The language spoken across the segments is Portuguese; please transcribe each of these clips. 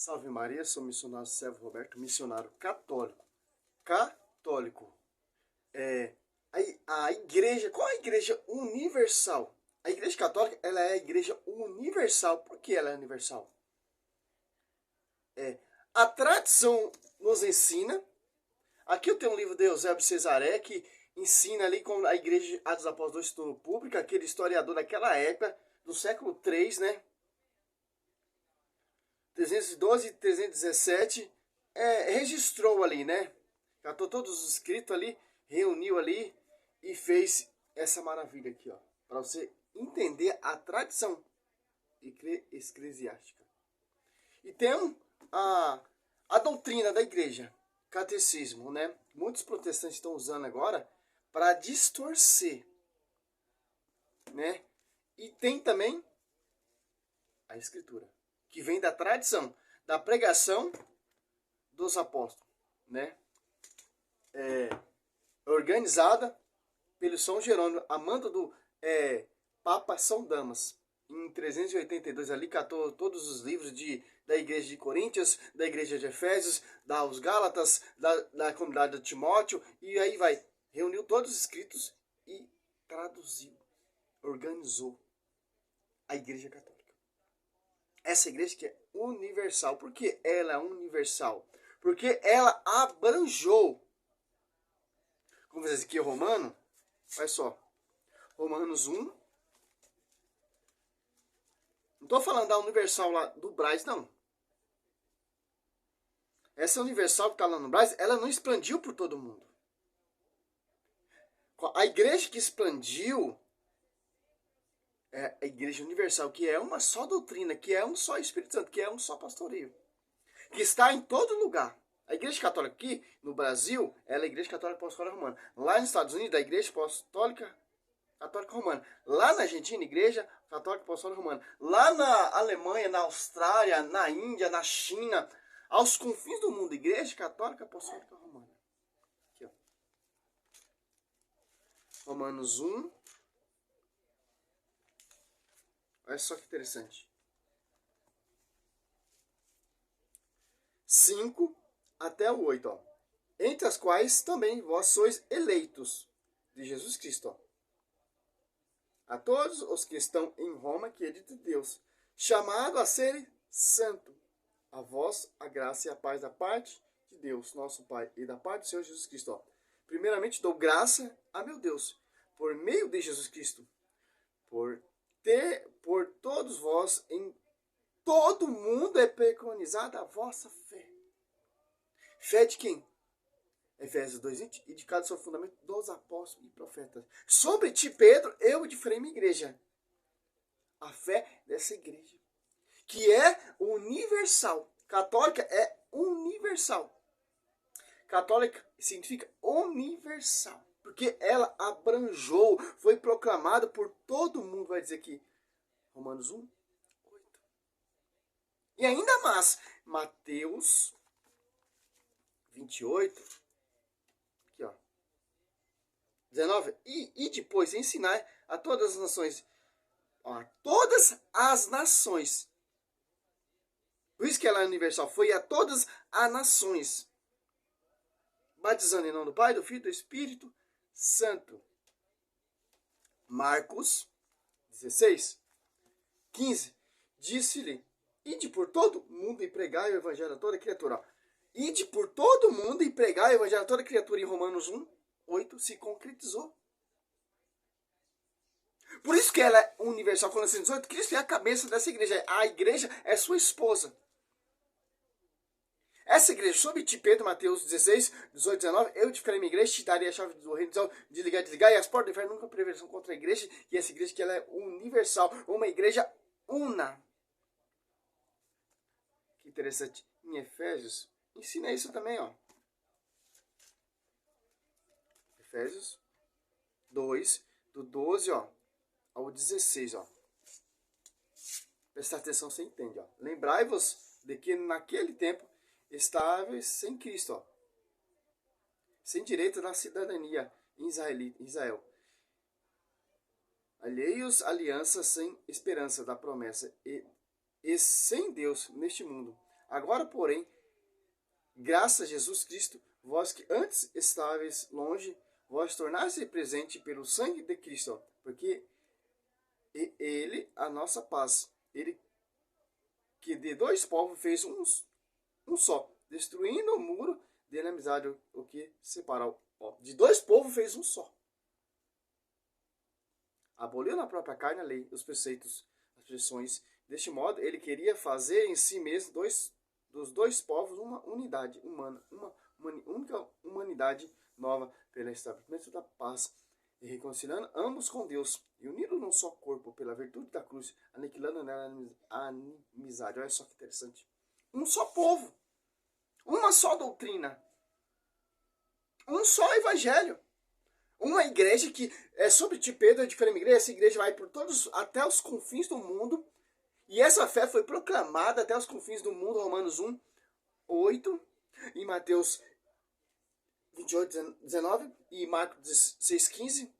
Salve Maria, sou missionário Sérgio Roberto, missionário católico. Católico. A igreja, qual é a igreja universal? A igreja católica, ela é a igreja universal. Por que ela é universal? A tradição nos ensina. Aqui eu tenho um livro de Eusébio Cesaré que ensina ali como a igreja Atos dos Apóstolos se tornou pública, aquele historiador daquela época, do século III, né? 312 e 317, registrou ali, né? Catou todos os escritos ali, reuniu ali e fez essa maravilha aqui, ó. Para você entender a tradição eclesiástica. E tem a doutrina da igreja, catecismo, né? Muitos protestantes estão usando agora para distorcer, né? E tem também a escritura, que vem da tradição, da pregação dos apóstolos, né? Organizada pelo São Jerônimo, a mando do Papa São Damas. Em 382 ali catou todos os livros da igreja de Coríntios, da igreja de Efésios, dos Gálatas, da comunidade de Timóteo, e aí vai. Reuniu todos os escritos e traduziu, organizou a igreja católica. Essa igreja que é universal. Por que ela é universal? Porque ela abrangou. Como diz aqui Romano, olha só. Romanos 1. Não estou falando da universal lá do Braz, não. Essa universal que está lá no Braz, ela não expandiu por todo mundo. A igreja que expandiu é a igreja universal, que é uma só doutrina, que é um só Espírito Santo, que é um só pastoreio, que está em todo lugar. A igreja católica aqui no Brasil, ela é a igreja católica apostólica romana. Lá nos Estados Unidos, a igreja apostólica católica romana. Lá na Argentina, igreja católica apostólica romana. Lá na Alemanha, na Austrália, na Índia, na China, aos confins do mundo, igreja católica apostólica romana. Aqui, ó. Romanos 1. Olha só que interessante. 5 até o 8, ó. Entre as quais também vós sois eleitos de Jesus Cristo, ó. A todos os que estão em Roma, querido de Deus, chamado a serem santo, a vós a graça e a paz da parte de Deus, nosso Pai, e da parte do Senhor Jesus Cristo, ó. Primeiramente dou graça a meu Deus, por meio de Jesus Cristo, por todos vós em todo mundo é preconizada a vossa fé. Fé de quem? Efésios 2:20, e de cada seu fundamento dos apóstolos e profetas. Sobre ti, Pedro, eu edificarei minha igreja. A fé dessa igreja, que é universal. Católica é universal. Católica significa universal, porque ela abrangou, foi proclamada por todo mundo, vai dizer aqui. Romanos 1, 8. E ainda mais, Mateus 28, aqui ó, 19. E depois ensinar a todas as nações. A todas as nações. Por isso que ela é universal. Foi a todas as nações. Batizando em nome do Pai, do Filho e do Espírito Santo. Marcos 16. 15, disse-lhe, ide por todo mundo e pregai o evangelho a toda criatura. Ide por todo mundo e pregai o evangelho a toda criatura. Em Romanos 1, 8, se concretizou. Por isso que ela é universal. Colossenses 18, Cristo é a cabeça dessa igreja. A igreja é sua esposa. Essa igreja, sob ti, Pedro, Mateus 16, 18, 19, eu edificarei minha igreja, te darei a chave do reino do céu, desligar, e as portas do inferno nunca prevalecerão contra a igreja, e essa igreja que ela é universal, uma igreja una. Que interessante. Em Efésios, ensina isso também, ó. Efésios 2, do 12, ó, ao 16, ó. Presta atenção, você entende, ó. Lembrai-vos de que naquele tempo estáveis sem Cristo, ó, sem direito da cidadania em Israel, alheios aliança sem esperança da promessa e sem Deus neste mundo. Agora, porém, graças a Jesus Cristo, vós que antes estáveis longe, vós tornaste presente pelo sangue de Cristo, porque ele, a nossa paz, ele que de dois povos fez um só, destruindo o muro de inimizade, o que separa. De dois povos fez um só. Aboliu na própria carne a lei, os preceitos, as prescrições. Deste modo, ele queria fazer em si mesmo dos dois povos uma unidade humana, uma única humanidade nova pelo estabelecimento da paz e reconciliando ambos com Deus e unindo num só corpo pela virtude da cruz, aniquilando nela a inimizade. Olha só que interessante. Um só povo, uma só doutrina, um só evangelho. Uma igreja que é sobre ti, Pedro, é diferente igreja. Essa igreja vai por todos, até os confins do mundo. E essa fé foi proclamada até os confins do mundo. Romanos 1, 8. E Mateus 28, 19. E Marcos 16, 15.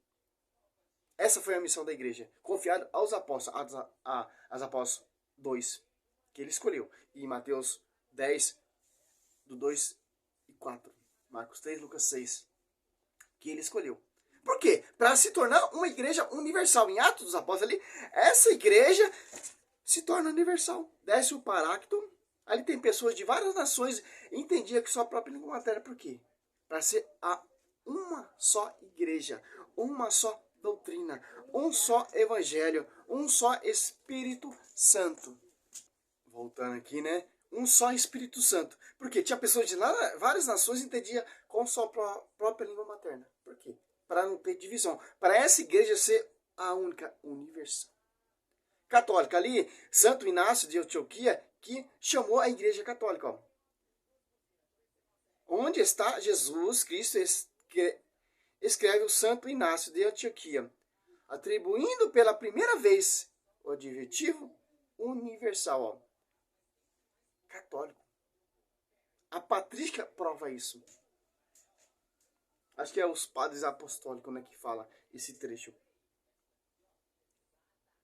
Essa foi a missão da igreja. Confiada aos apóstolos. Aos apóstolos 2. Que ele escolheu. E Mateus 10, do 2 e 4. Marcos 3, Lucas 6. Que ele escolheu. Por quê? Para se tornar uma igreja universal. Em Atos dos Apóstolos ali, essa igreja se torna universal. Desce o Paráclito. Ali tem pessoas de várias nações. Entendia que sua própria língua materna. Por quê? Para ser uma só igreja. Uma só doutrina. Um só evangelho. Um só Espírito Santo. Voltando aqui, né? Um só Espírito Santo. Porque tinha pessoas de várias nações que entendiam com sua própria língua materna. Por quê? Para não ter divisão. Para essa igreja ser a única universal. Católica ali, Santo Inácio de Antioquia, que chamou a igreja católica. Ó. Onde está Jesus Cristo, escreve o Santo Inácio de Antioquia, atribuindo pela primeira vez o adjetivo universal. Ó. Católico. A patrística prova isso. Acho que é os padres apostólicos, né, que fala esse trecho.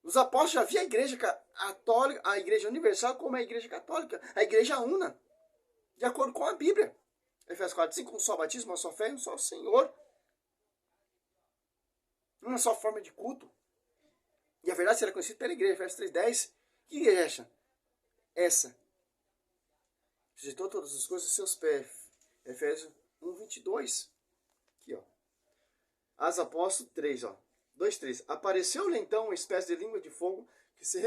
Os apóstolos já viam a igreja católica, a igreja universal como a igreja católica, a igreja una, de acordo com a Bíblia. Efésios 4:5, um só batismo, uma só fé, um só Senhor. Uma só forma de culto. E a verdade será conhecida pela igreja. Efésios 3:10. Que igreja é essa? Essa. Sujeitou todas as coisas a seus pés. Efésios 1:22. Aqui, ó. As Apóstolos 3, ó. 2:3. Apareceu-lhe então uma espécie de língua de fogo que se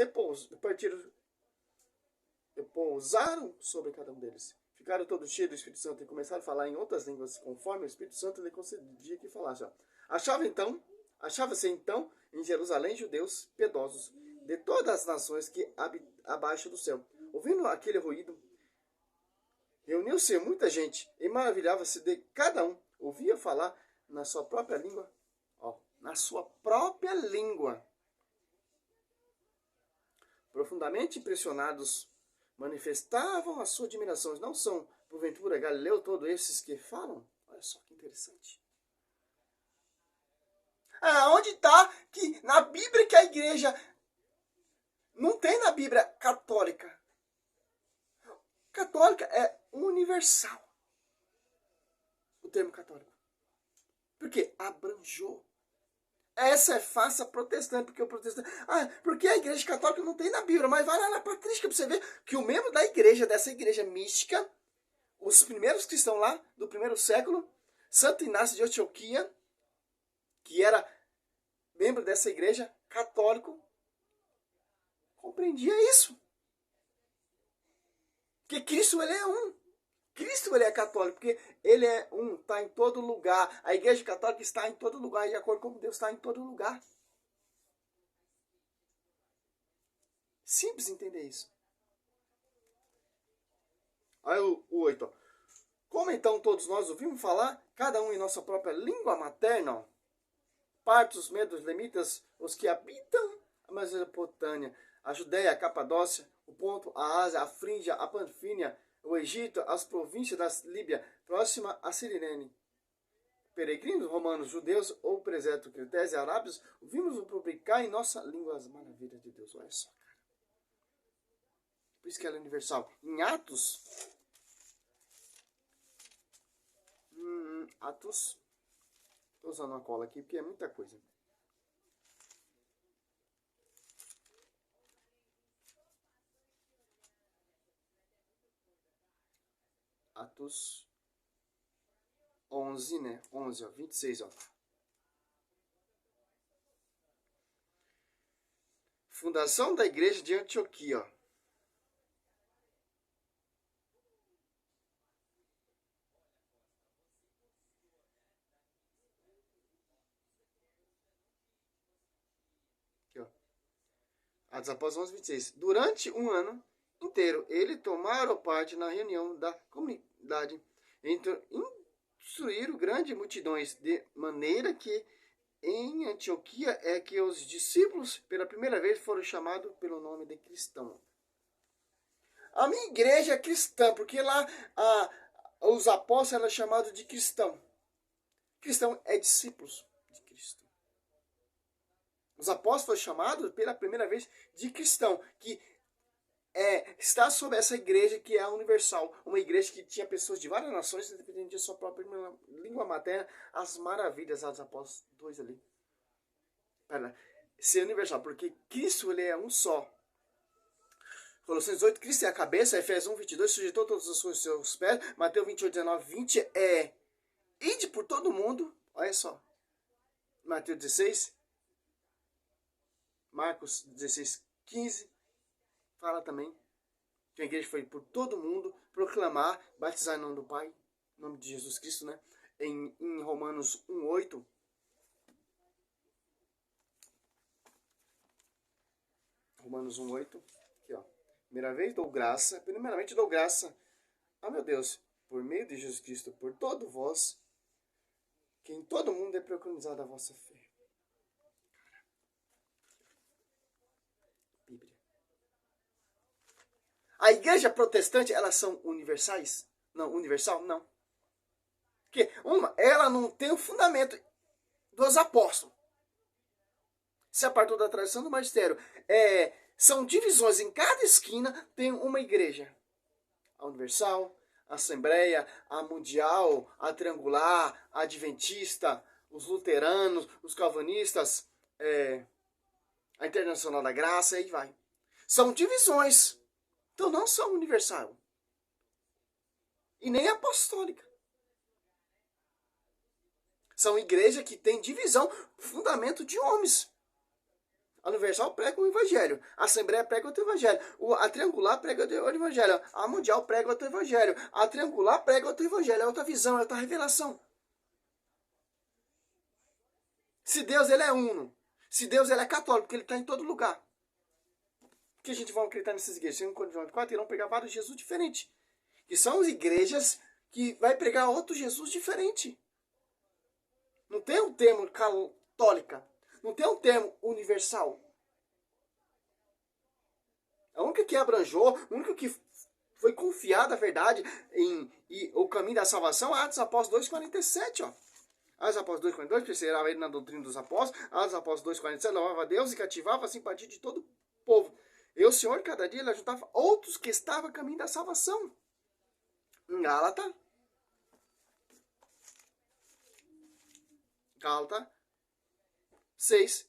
repousaram sobre cada um deles. Ficaram todos cheios do Espírito Santo e começaram a falar em outras línguas, conforme o Espírito Santo lhe concedia que falasse. Ó. Achava-se então em Jerusalém judeus piedosos de todas as nações que abaixo do céu. Ouvindo aquele ruído, reuniu-se muita gente e maravilhava-se de cada um. Ouvia falar na sua própria língua. Ó, na sua própria língua. Profundamente impressionados, manifestavam a sua admiração. Não são, porventura, Galileu todos esses que falam? Olha só que interessante. Onde está que na Bíblia que a igreja não tem na Bíblia católica? Católica é universal. O termo católico. Porque abrangou. Essa é face protestante, porque o protestante... porque a igreja católica não tem na Bíblia, mas vai lá na patrística para você ver que o membro da igreja, dessa igreja mística, os primeiros cristãos lá, do primeiro século, Santo Inácio de Antioquia, que era membro dessa igreja católico, compreendia isso. Porque Cristo, ele é um. Cristo, ele é católico, porque ele é um, está em todo lugar. A igreja católica está em todo lugar, de acordo com Deus está em todo lugar. Simples entender isso. Aí o 8. Ó. Como então todos nós ouvimos falar, cada um em nossa própria língua materna, ó, partos, medos, lemitas, os que habitam a Mesopotâmia, a Judéia, a Capadócia, o Ponto, a Ásia, a Frígia, a Panfínia, o Egito, as províncias da Líbia, próxima a Cirene. Peregrinos, romanos, judeus ou presépio, cretenses e arábios, ouvimos publicar em nossa língua as maravilhas de Deus. Olha só, cara. Por isso que ela é universal. Em Atos... Atos... Estou usando uma cola aqui porque é muita coisa. Atos 11, né? 11, ó, 26, ó. Fundação da igreja de Antioquia, ó. Aqui, ó. Atos Apóstolos 11, 26. Durante um ano inteiro, ele tomaram parte na reunião da comunidade, instruíram grandes multidões, de maneira que em Antioquia é que os discípulos, pela primeira vez, foram chamados pelo nome de cristão. A minha igreja é cristã, porque lá os apóstolos eram chamados de cristão. Cristão é discípulos de Cristo. Os apóstolos foram chamados pela primeira vez de cristão, que está sob essa igreja que é universal. Uma igreja que tinha pessoas de várias nações, independente de sua própria língua materna. As maravilhas dos apóstolos 2 ali. Para ser universal, porque Cristo ele é um só. Colossenses 8, Cristo é a cabeça. Efésios 1, 22, sujeitou todas as coisas aos seus pés. Mateus 28, 19, 20 é ide por todo mundo. Olha só. Mateus 16. Marcos 16, 15. Fala também que a igreja foi por todo mundo proclamar, batizar em nome do Pai, em nome de Jesus Cristo, né? Em Romanos 1, 8. Romanos 1, 8. Aqui, ó. Primeiramente dou graça a meu Deus, por meio de Jesus Cristo, por todo vós, que em todo mundo é preconizada a vossa fé. Bíblia. A igreja protestante, elas são universais? Não, universal? Não. Porque ela não tem o fundamento dos apóstolos. Se apartou da tradição do magistério. São divisões, em cada esquina tem uma igreja. A universal, a assembleia, a mundial, a triangular, a adventista, os luteranos, os calvinistas, a internacional da graça, e aí vai. São divisões. Então não são universal. E nem apostólica. São igrejas que têm divisão, fundamento de homens. A universal prega o evangelho. A assembleia prega outro evangelho. A triangular prega outro evangelho. A mundial prega outro evangelho. A triangular prega outro evangelho. É outra visão, é outra revelação. Se Deus ele é uno. Se Deus ele é católico, porque ele está em todo lugar. Que a gente vai acreditar nessas igrejas? Em João 4 irão pregar vários Jesus diferentes. Que são as igrejas que vai pregar outro Jesus diferente. Não tem um termo católica. Não tem um termo universal. A única que abranjou, a única que foi confiada a verdade e o caminho da salvação é Atos Apóstolos 2,47, ó. Atos Apóstolos 2,42, perseverava ele na doutrina dos apóstolos. Atos Apóstolos 2,47, louvava a Deus e cativava a simpatia de todo o povo. E o Senhor, cada dia, ele ajuntava outros que estavam a caminho da salvação. Em Gálatas 6,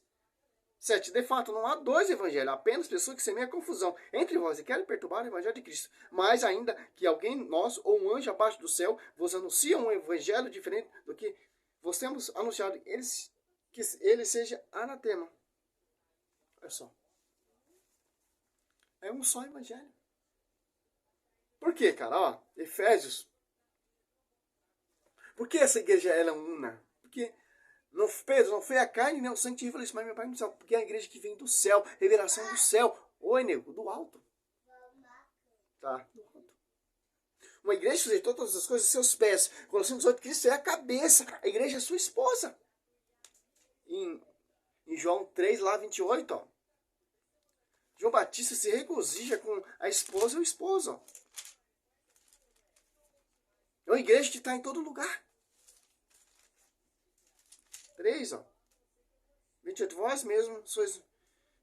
7. De fato, não há dois evangelhos, apenas pessoas que semeiam confusão entre vós e querem perturbar o evangelho de Cristo. Mas ainda que alguém, nós ou um anjo abaixo do céu, vos anuncia um evangelho diferente do que vos temos anunciado, que ele seja anatema. Olha só. É um só evangelho. Por quê, cara? Ó, Efésios. Por que essa igreja ela é una? Porque Pedro, não foi a carne nem o sangue que revelou isso, mas meu Pai no céu. Porque é a igreja que vem do céu, revelação do céu. Oi, nego, do alto. Tá, do alto. Uma igreja sujeitou todas as coisas a seus pés. Colossenses 8, Cristo é a cabeça. A igreja é sua esposa. Em João 3, lá 28, ó. João Batista se regozija com a esposa e o esposo, ó. É uma igreja que está em todo lugar. 3, ó. 28, vós mesmo sois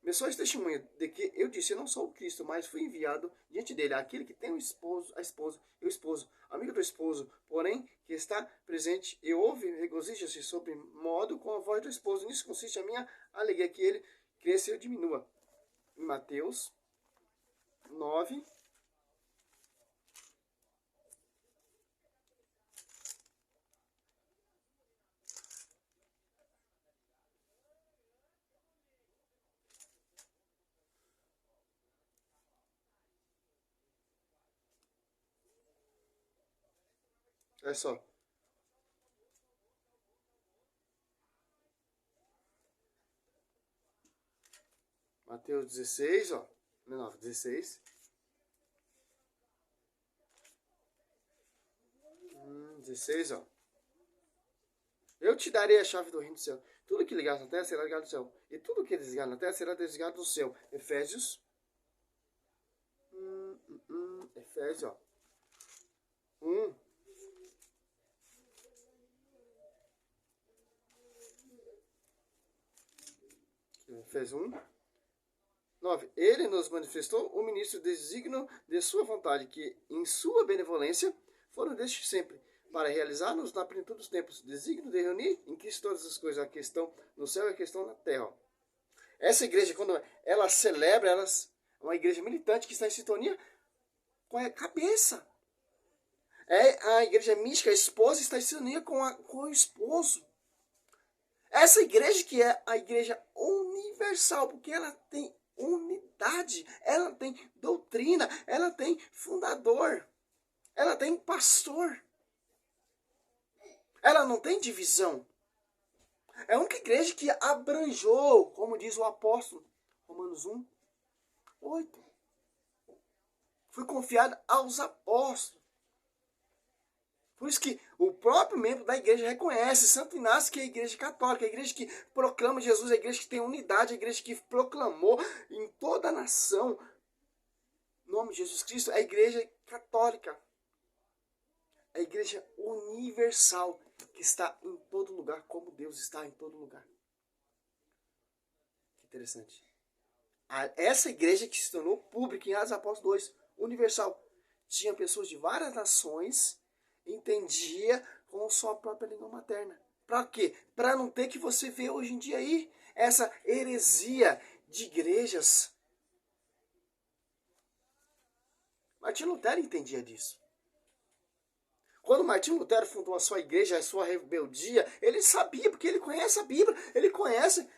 meu só é testemunha de que eu disse, eu não sou o Cristo, mas fui enviado diante dele, aquele que tem o esposo, a esposa e o esposo, amigo do esposo, porém, que está presente e ouve, regozija-se sobre modo com a voz do esposo. Nisso consiste a minha alegria, que ele cresça e eu diminua. Em Mateus 9, olha só. Mateus 16, ó. 16. 16, ó. Eu te darei a chave do reino do céu. Tudo que ligar na terra será ligado no céu. E tudo que desligar na terra será desligado no céu. Efésios. Efésios, ó. 1. Efésios 1. 9. Ele nos manifestou o ministro designo de sua vontade, que em sua benevolência foram desde sempre, para realizar-nos na plenitude dos tempos, desígnio de reunir em Cristo todas as coisas, a questão no céu e a questão na terra. Essa igreja, quando ela celebra, é uma igreja militante que está em sintonia com a cabeça. É a igreja mística, a esposa está em sintonia com o esposo. Essa igreja que é a igreja universal, porque ela tem unidade, ela tem doutrina, ela tem fundador, ela tem pastor. Ela não tem divisão. É a única igreja que abranjou, como diz o apóstolo, Romanos 1, 8. Foi confiada aos apóstolos. Por isso que o próprio membro da igreja reconhece Santo Inácio, que é a igreja católica, a igreja que proclama Jesus, a igreja que tem unidade, a igreja que proclamou em toda a nação o nome de Jesus Cristo, é a igreja católica. A igreja universal, que está em todo lugar, como Deus está em todo lugar. Que interessante. Essa igreja que se tornou pública em Atos Apóstolos 2, universal, tinha pessoas de várias nações, entendia com sua própria língua materna. Para quê? Para não ter que você vê hoje em dia aí essa heresia de igrejas. Martinho Lutero entendia disso. Quando Martinho Lutero fundou a sua igreja, a sua rebeldia, ele sabia, porque ele conhece a Bíblia, ele conhece.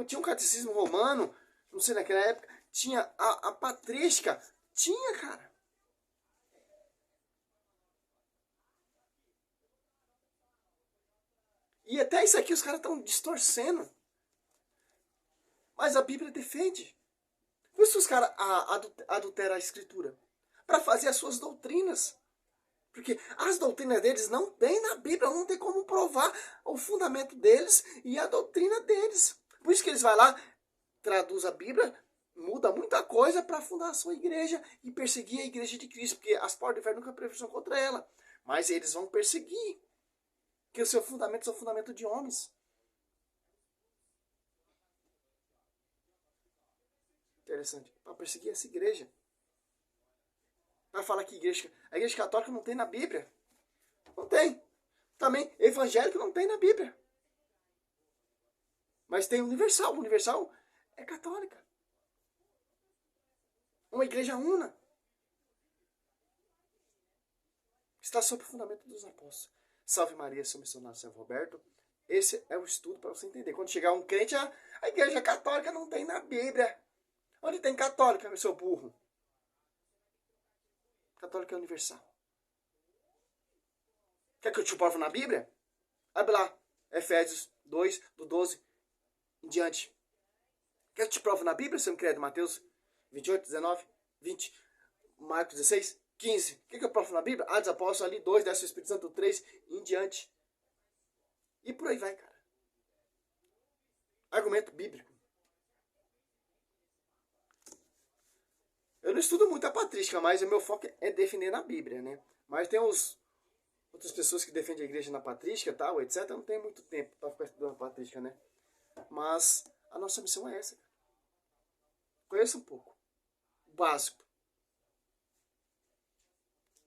Tinha um catecismo romano, não sei naquela época, tinha a patrística, tinha, cara. E até isso aqui os caras estão distorcendo. Mas a Bíblia defende. Por isso os caras adulteram a escritura. Para fazer as suas doutrinas. Porque as doutrinas deles não tem na Bíblia, não tem como provar o fundamento deles e a doutrina deles. Por isso que eles vão lá, traduz a Bíblia, muda muita coisa para fundar a sua igreja e perseguir a igreja de Cristo, porque as portas do inferno nunca prevenção contra ela. Mas eles vão perseguir, porque o seu fundamento é o fundamento de homens. Interessante. Para perseguir essa igreja. Vai falar que a igreja católica não tem na Bíblia. Não tem. Também evangélico não tem na Bíblia. Mas tem universal. O universal é católica. Uma igreja una. Está sob o fundamento dos apóstolos. Salve Maria, seu missionário São Roberto. Esse é o estudo para você entender. Quando chegar um crente, a igreja católica não tem na Bíblia. Onde tem católica, meu seu burro? Católica é universal. Quer que eu te prove na Bíblia? Abre lá, Efésios 2, do 12 em diante. Quer que eu te prove na Bíblia, seu incrédulo? Mateus 28, 19, 20, Marcos 16, 15. Quer que eu provo na Bíblia? Atos Apóstolos ali, 2, desce o Espírito Santo 3 em diante. E por aí vai, cara. Argumento bíblico. Eu não estudo muito a patrística, mas o meu foco é defender na Bíblia, né? Mas tem outras pessoas que defendem a igreja na patrística, tal, etc. Eu não tenho muito tempo para ficar estudando a patrística, né? Mas a nossa missão é essa. Conheça um pouco. O básico.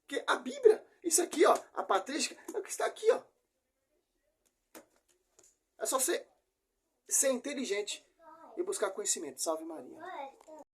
Porque a Bíblia, isso aqui, ó, a patrística, é o que está aqui, ó. É só ser inteligente e buscar conhecimento. Salve Maria.